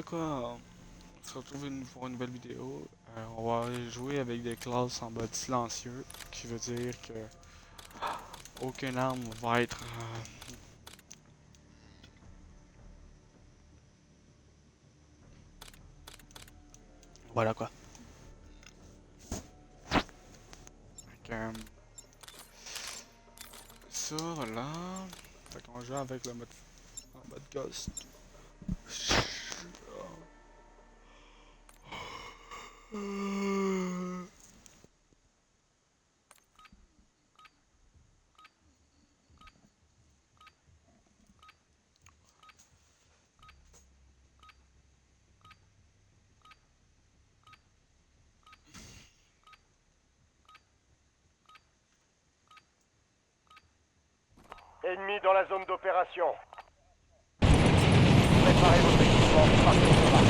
quoi, on se retrouve pour une nouvelle vidéo. On va jouer avec des classes en mode silencieux, qui veut dire que aucune arme va être... Voilà quoi. Donc, ça, voilà. Fait qu'on joue avec le mode, en mode Ghost. Ennemi dans la zone d'opération. Préparez votre équipement, partez au combat.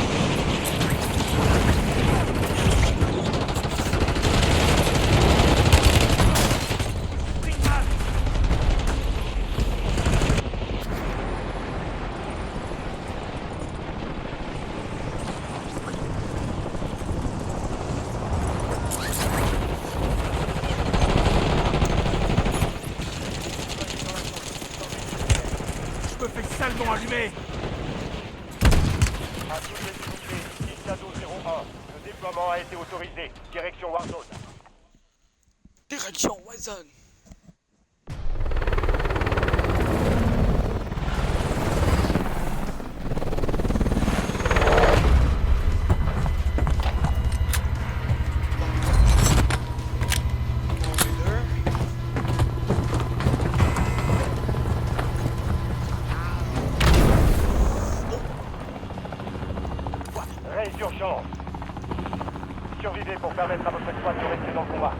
Je me fais salement allumer. À tous les unités, 10 Shadow 01. Le déploiement a été autorisé. Direction Warzone. Direction Warzone. Raise d'urgence. Survivez pour permettre à votre squad de rester dans le combat.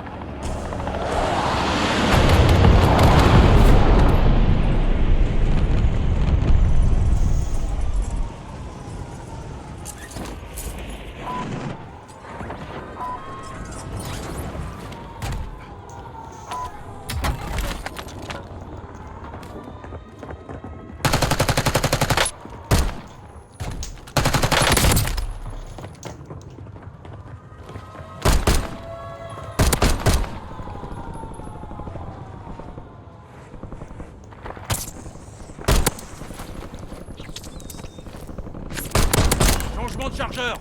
Changement de chargeur.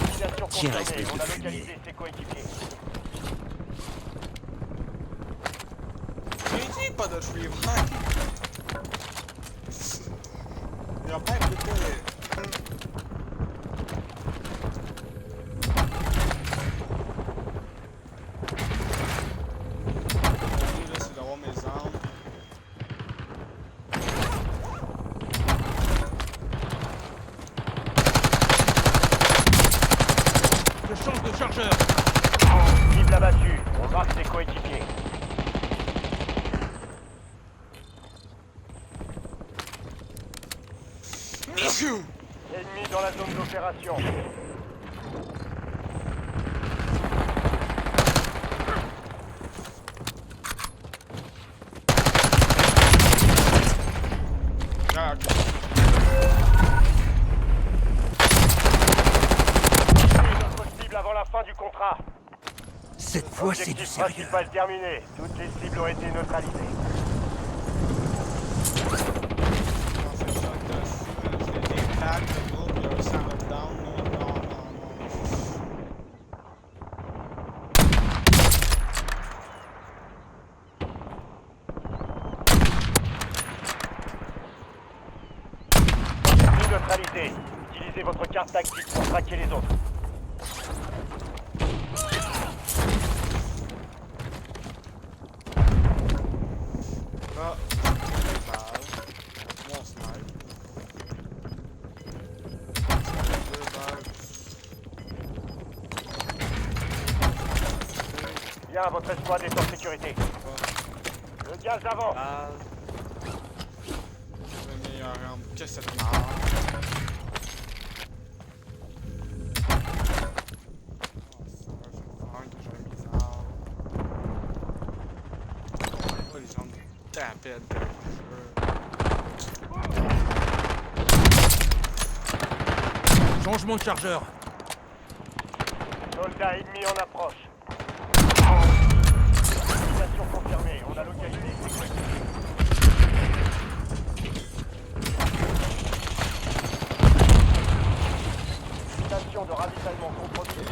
Utilisation confirmée. On a localisé ses coéquipiers. J'ai dit pas de revive. Il a pas écouté. Mon but là, c'est d'avoir mes armes. Je change de chargeur. Cible abattue. On marque ses coéquipiers. Ennemi dans la zone d'opération. Tuez notre cible avant la fin du contrat. Cette fois, c'est du Objectif sérieux. principal terminé. Toutes les cibles ont été neutralisées. Cible neutralisée. Utilisez votre carte tactique pour traquer les autres. Là, mon snipe. Deux balles. Bien, votre escouade est en sécurité. Le gaz avance. Le meilleur arme que cette merde. Tapette de Changement de chargeur. Soldat ennemi en approche. Localisation confirmée. On a localisé. Station de ravitaillement compromise.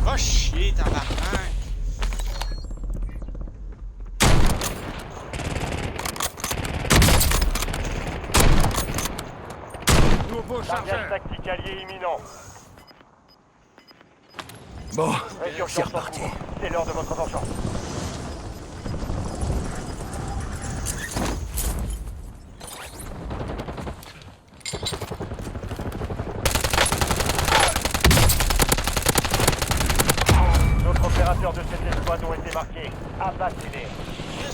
Va chier, tabarnak! Nouveau Largage chargeur. tactique allié imminent. Bon, Résurgence c'est en reparti. cours. C'est l'heure de votre vengeance. D'autres opérateurs de cette escouade ont été marqués. Abattez-les.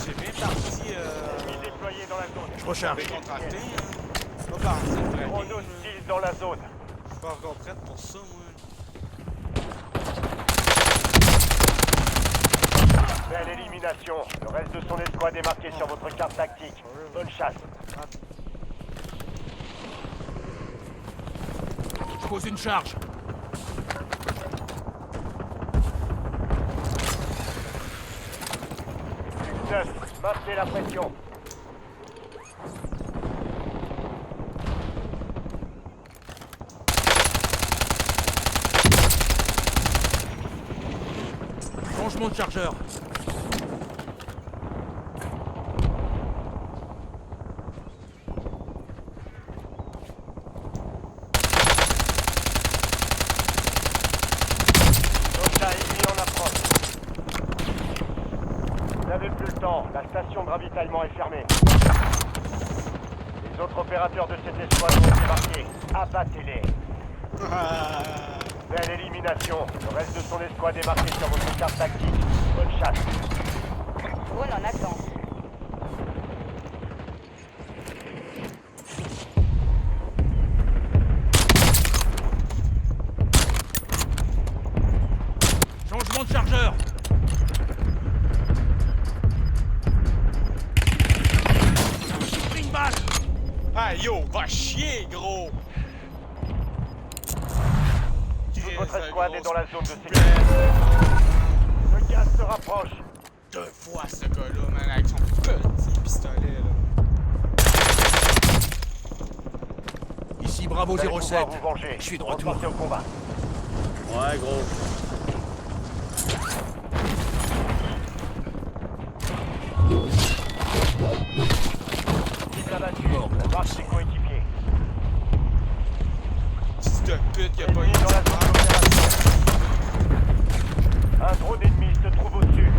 J'ai bien parti Ennemis déployés dans la zone. Je recharge. contracté. Pas parti de Drone flaguer. hostile dans la zone. Je suis pas encore prête pour ça, moi. Belle élimination. Le reste de son escouade est marqué sur votre carte tactique. Bonne chasse. Je pose une charge. Neuf. Maintenez la pression. Changement de chargeur. Soldat ennemi en approche. Vous n'avez plus le temps. La station de ravitaillement est fermée. Les autres opérateurs de cette escouade ont été marqués. Abattez-les. Belle élimination. Le reste de son escouade est marqué sur votre carte tactique. Bonne chasse. Drone en attente. Changement de chargeur. Pris une balle. Ah yo, va chier, gros! Toute votre escouade est dans la zone de sécurité. sécurité. Le gaz se rapproche. Deux fois ce gars-là, man, avec son petit pistolet, là. Ici Bravo Vous allez pouvoir 07. vous venger. Je suis de retour. Repartez au combat. Ouais, gros. Cible abattue. On marche ses coéquipiers. Fils de pute, y'a pas Ennemi eu dans la zone d'opération. Un drone ennemi se trouve au-dessus.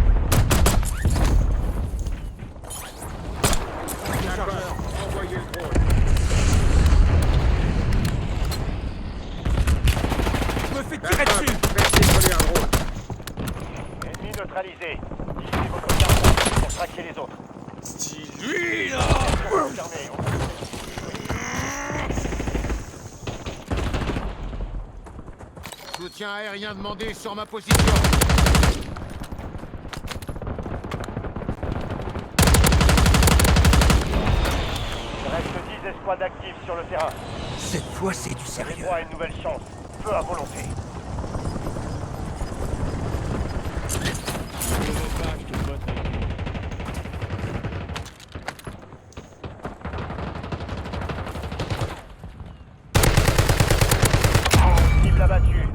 Chargeur. Envoyez le drone. Je me fais tirer dessus. Faites décoller un drone. Ennemi neutralisé. Utilisez votre carte pour traquer les autres. C'est lui, là! Confirmé. Soutien aérien demandé sur ma position. Il reste 10 escouades actives sur le terrain. Cette fois, c'est du Avez sérieux. droit à une nouvelle chance. Peu à volonté. Cible abattue.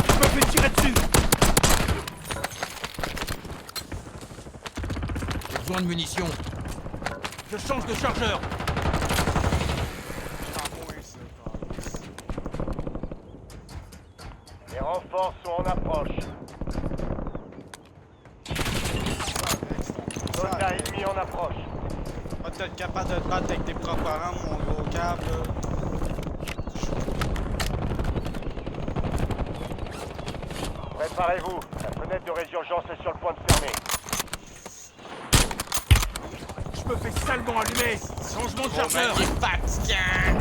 Je me fais tirer dessus. J'ai besoin de munitions. Je change de chargeur. Les renforts sont en approche. Soldats ennemis en approche. Va t'être capable de te battre avec tes propres armes, mon gros câble, là. Préparez-vous, la fenêtre de résurgence est sur le point de fermer. Je me fais salement allumer. Changement de chargeur. Il est fatigant!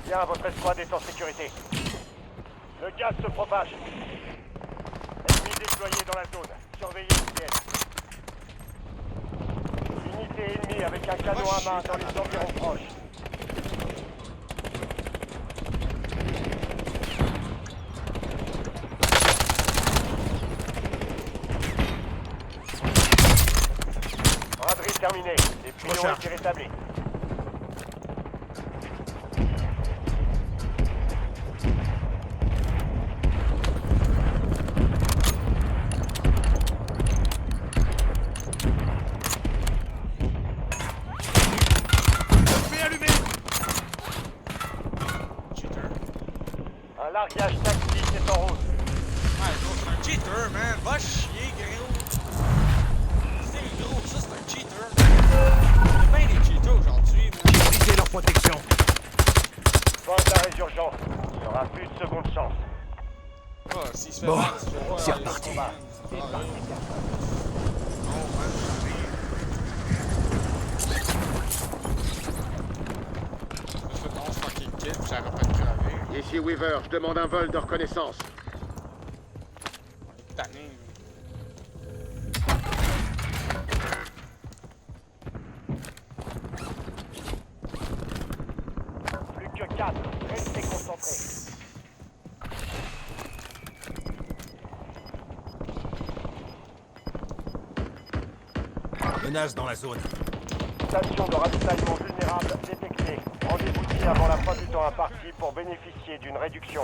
Bien, votre escouade est en sécurité. Le gaz se propage. Ennemi déployé dans la zone. Surveillez le ciel. Unité ennemie avec un canon à main dans les environs proches. Braderie terminée. Les tuyaux ont été rétablis. Un largage tactique est en route. Ouais, gros, c'est un cheater, man! Va chier, gros! C'est gros, ça, c'est un cheater! Il y a bien des cheaters aujourd'hui, man! Brisez leur protection. Fin de la résurgence. Il n'y aura plus de seconde chance. Ah, s'il se fait Bon, mal, tu vas c'est voir, reparti. man. Ah, ouais. Non, man. Je me suis fait 11 fucking kills, puis j'aurais pas de crever. Ici Weaver, je demande un vol de reconnaissance. Tanné, Plus que 4. Restez concentrés. Menace dans la zone. Station de ravitaillement vulnérable détectée. Rendez-vous ici avant la fin du temps imparti pour bénéficier d'une réduction.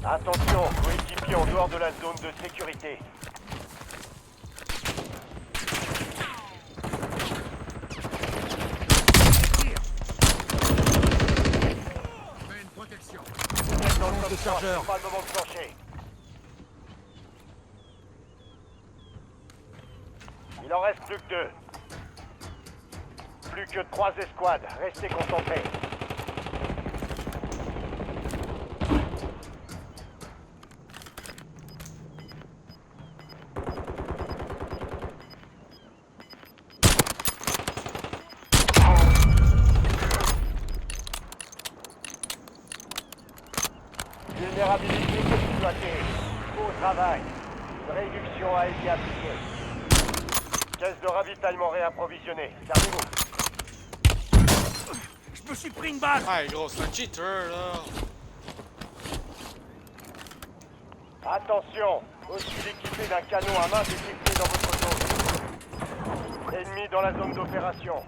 Attention, coéquipiers en dehors de la zone de sécurité. Mets une protection. Vous êtes dans le de top chargeur. 3, c'est pas le moment de plancher. Il en reste plus que 2. Plus que 3 escouades. Restez concentrés. Vulnérabilité exploitée. Beau travail. Une réduction a été appliquée. Caisse de ravitaillement réapprovisionnée. Servez-vous. Je me suis pris une balle. Ouais, gros, c'est un cheater, là! Attention, hostile équipé d'un canon à main détecté dans votre zone. Ennemi dans la zone d'opération.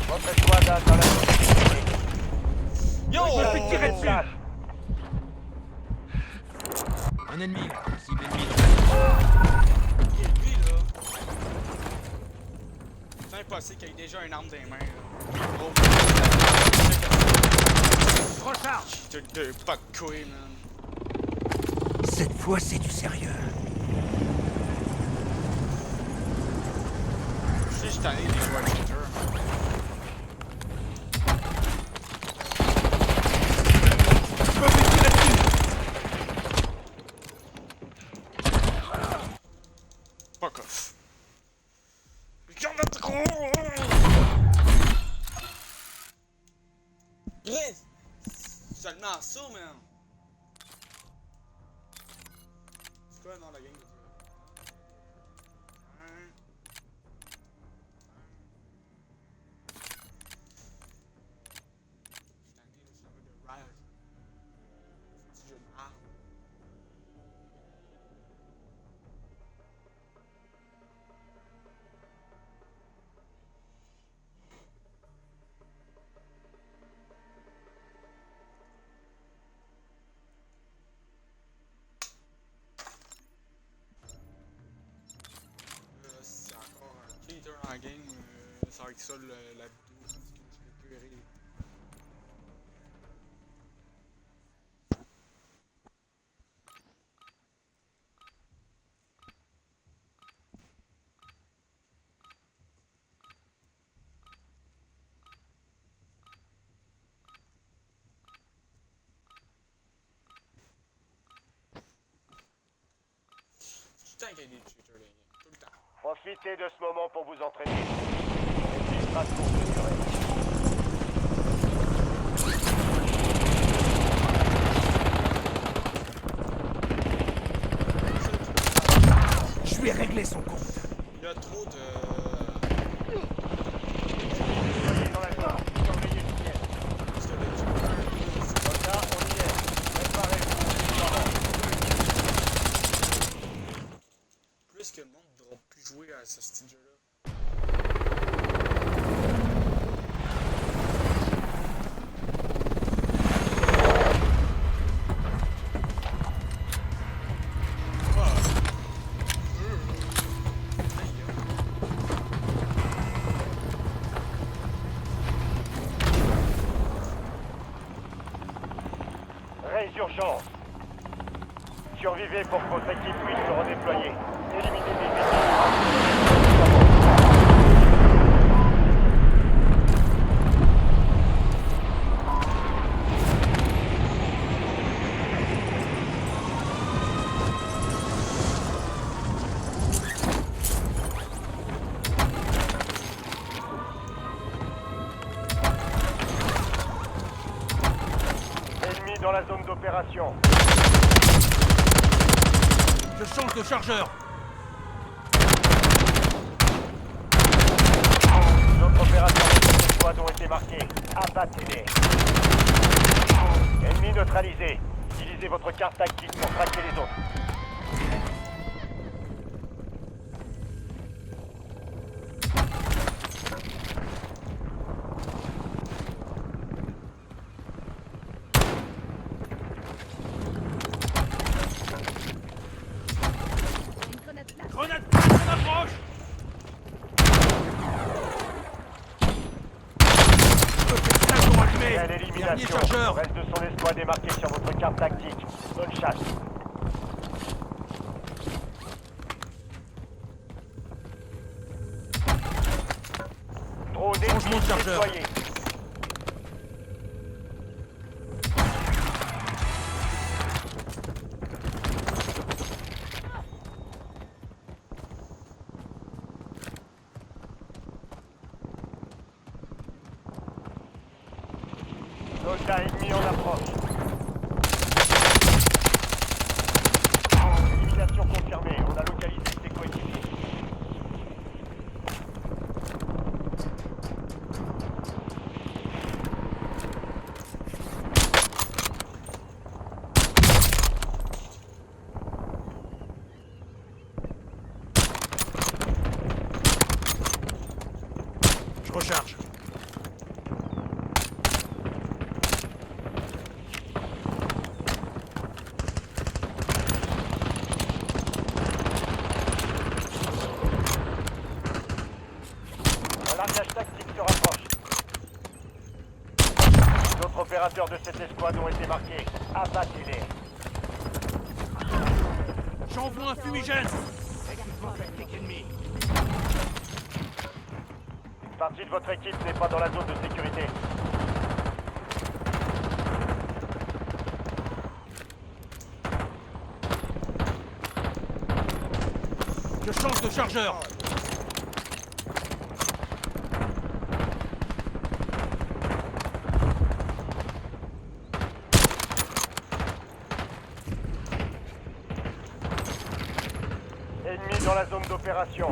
Votre escouade atteint la zone sécurité. Yo! Je me fais tirer dessus. Flash. Un ennemi. Cible ennemie. Il est lui, là! C'est impossible qu'il ait déjà une arme dans les mains, là. Gros, Recharge. cheater de pas de couilles, man. Cette fois, c'est du sérieux. Je sais, je suis tanné des joueurs cheaters. Je me fais tirer dessus. Fuck off. Regarde notre gros! Bref! Seulement ça, man! C'est quoi dans la game? C'est encore un cheater en game, ça va être ça la vidéo. écœuré. Tout le temps qu'il y a des cheaters dans les games. Tout le temps. Profitez de ce moment pour vous entraîner. Et pas de courte durée. Je lui ai réglé son compte. Il y a trop de... Soyez dans la zone. Surveillez le ciel. Parce que là, tu peux faire un peu de... Là, on y est. Préparez-vous. Plus que le monde ne voudra plus jouer à ce style jeu-là. Résurgence. Survivez pour que votre équipe puisse se redéployer. Éliminez les ennemis. Ennemis dans la zone d'opération. Je change de chargeur. D'autres opérateurs de cette escouade ont été marqués. Abattez-les. Ennemis neutralisés. Utilisez votre carte tactique pour traquer les autres. Grenade, on approche. Salon allumé. Quelle Dernier élimination. chargeur. Le reste de son escouade est marqué sur votre carte tactique. Bonne chasse. Drone Changement de ennemi chargeur. déployé. Soldat ennemi en approche. Élimination confirmée. On a localisé ses coéquipiers. Je recharge. Un largage tactique se rapproche. D'autres opérateurs de cette escouade ont été marqués. Abattez-les. J'envoie un fumigène. Équipement tactique ennemi. Une partie de votre équipe n'est pas dans la zone de sécurité. Je change de chargeur. Ennemi dans la zone d'opération.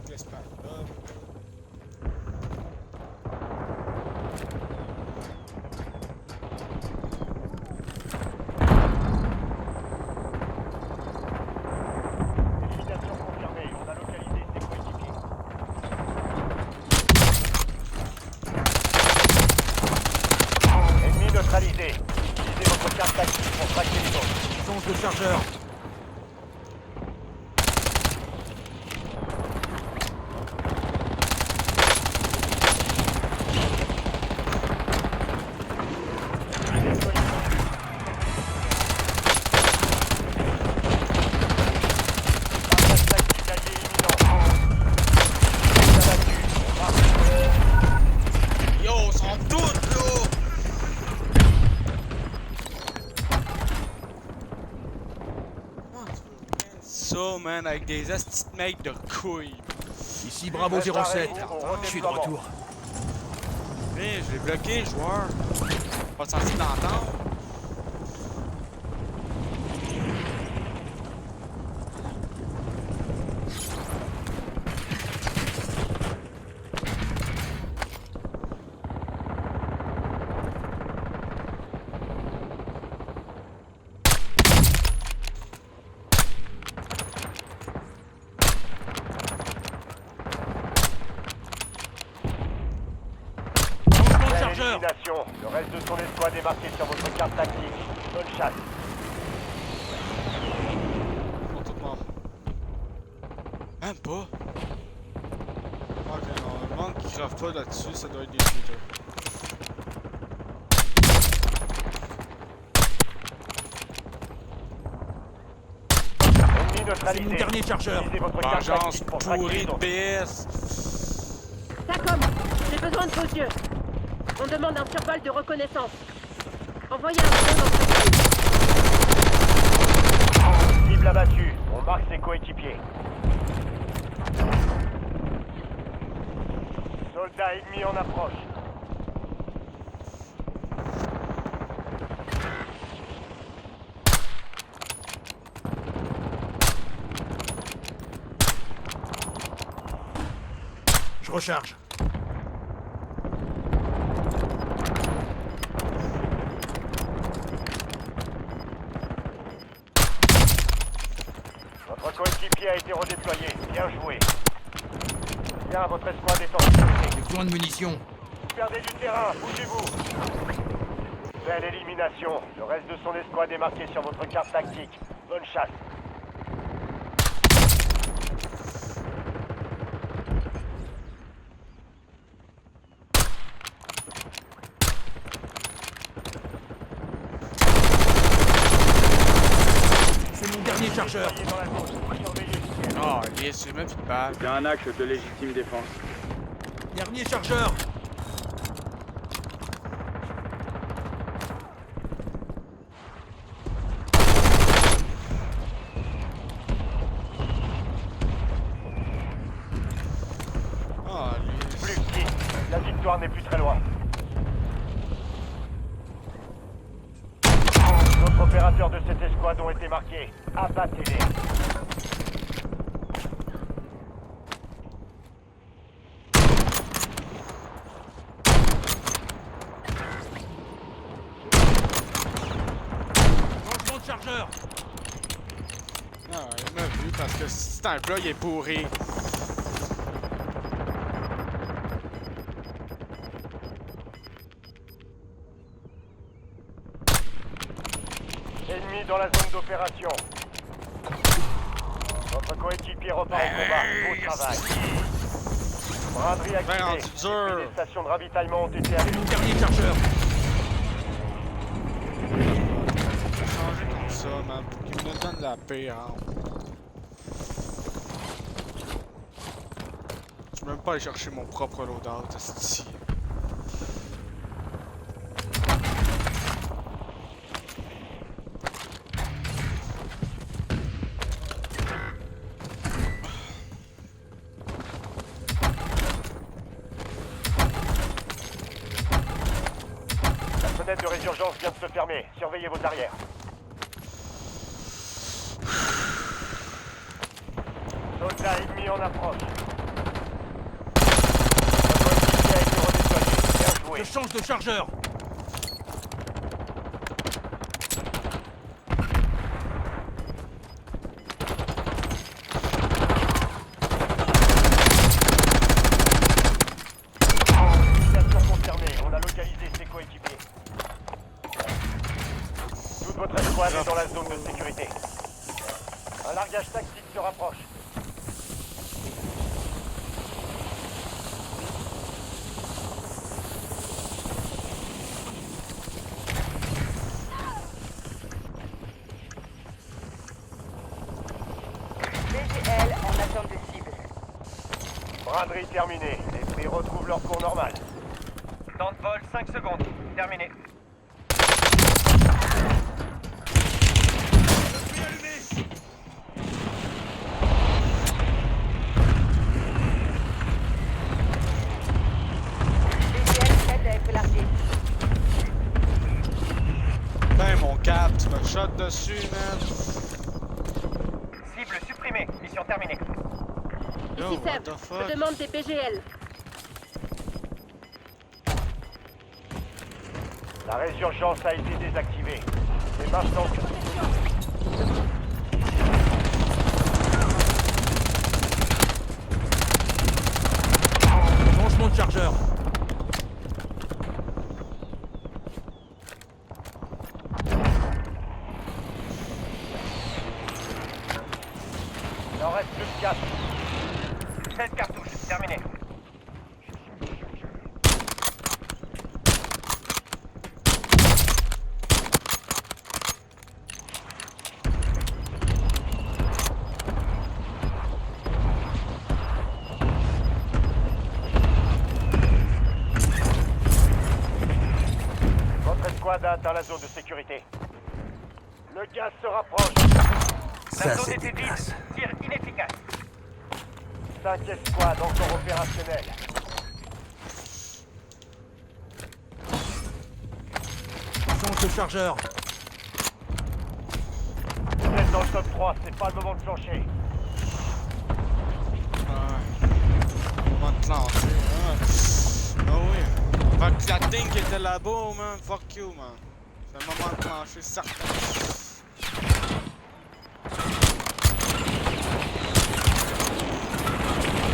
L'espace. Élimination confirmée. On a localisé ses coéquipiers. Ennemi neutralisé. Utilisez votre carte tactique pour traquer les autres. Change de chargeur. là, man, avec des astis de mecs de couilles. Ici Bravo 07. Je suis de retour. Mais je l'ai bloqué, joueur. Pas censé l'entendre. Élimination. Le reste de son escouade est marqué sur votre carte tactique. Bonne chasse. Ils sont tous morts. Même pas. Ok, non, le monde qui crave pas là-dessus, ça doit être des shooters. Ennemi C'est neutralisé. mon dernier chargeur. Utilisez votre carte Vengeance tactique pour traquer pourrie les de autres. PS. Tacom, j'ai besoin de vos yeux. On demande un survol de reconnaissance. Envoyez un drone en contrôle. Cible abattue. On marque ses coéquipiers. Soldats ennemis en approche. Je recharge. Votre coéquipier a été redéployé. Bien joué. Bien, votre escouade est en sécurité. J'ai besoin de munitions. Vous perdez du terrain, bougez-vous. Belle élimination. Le reste de son escouade est marqué sur votre carte tactique. Bonne chasse. C'est mon dernier chargeur. Soyez dans la zone. Surveillez. Ah, yes, j'ai même plus de balles. C'est un acte de légitime défense. Dernier chargeur. Ah, les... Plus petit. La victoire n'est plus très loin. D'autres opérateurs de cette escouade ont été marqués. Abattez-les. Changement de chargeur. Ah, il m'a vu parce que ce tank-là, il est pourri. Ennemi dans la zone d'opération. Votre coéquipier repart au combat. Beau travail. Braderie Ben, rendu activée. dur. Les stations de ravitaillement ont été C'est allumées. mon dernier chargeur. Je vais changer comme ça, man, pour qu'il me donne la paix, hein. Je peux même pas aller chercher mon propre loadout, esti. La fenêtre de résurgence vient de se fermer. Surveillez vos arrières. Soldats ennemis en approche. Votre coéquipier a été redéployé. Bien joué. Je change de chargeur. Station concernée. On a localisé ses coéquipiers. Toute votre escouade est dans la zone de sécurité. Un largage tactique se rapproche. BGL en attente de cible. Braderie terminée. Les prix retrouvent leur cours normal. Temps de vol 5 secondes. Terminé. shot dessus, man. Cible supprimée. Mission terminée. Yo, Ici what Seb, the je fuck? demande des BGL. La résurgence a été désactivée. Démarche donc. Changement de chargeur. Il en reste plus que 4. 16 cartouches. Terminé. Votre escouade a atteint la zone de sécurité. Le gaz se rapproche. La zone était vide. Tir inefficace. 5 escouades encore opérationnelles. Change de chargeur. Vous êtes dans le top 3, c'est pas le moment de flancher. Ouais. On va te lancer, hein. Ah oui. Fait que la thing qui était là-bas, man. Fuck you, man. C'est le moment de plancher, certain.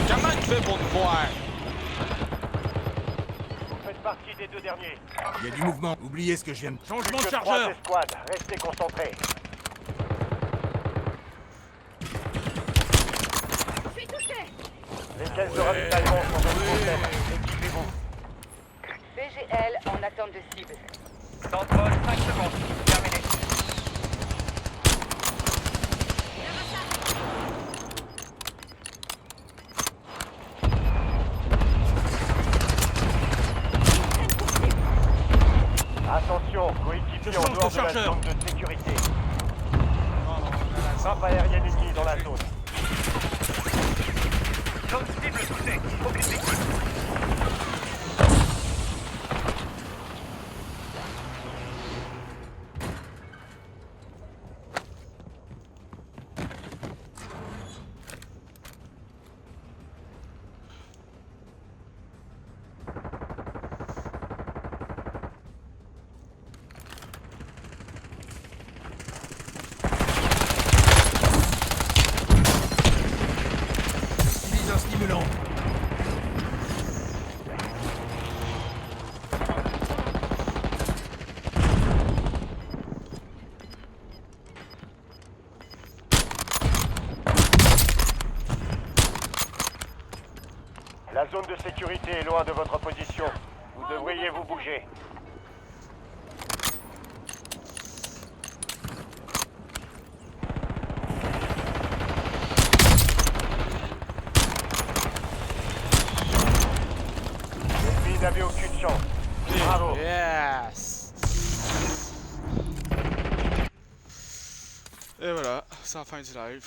Comment tu fais pour te voir? Vous faites partie des 2 derniers. Il y a du mouvement. Oubliez ce que je viens de... Plus Changement de que 3 chargeur. escouades, restez concentrés. Je suis touché. Les caisses de ravitaillement sont dans le problème. Équipez-vous. BGL en attente de cible. Temps de vol, 5 secondes. Terminé. Attention, coéquipier en change de dehors de la chargeur. zone de sécurité. Non, non, on a la Frappe aérienne ennemie dans la zone. Zone cible touchée. Aucune victime. Utilise un stimulant. La zone de sécurité est loin de votre position. Vous devriez vous bouger. L'ennemi n'avait aucune chance. Bravo. Yes! Et voilà, c'est la fin du live.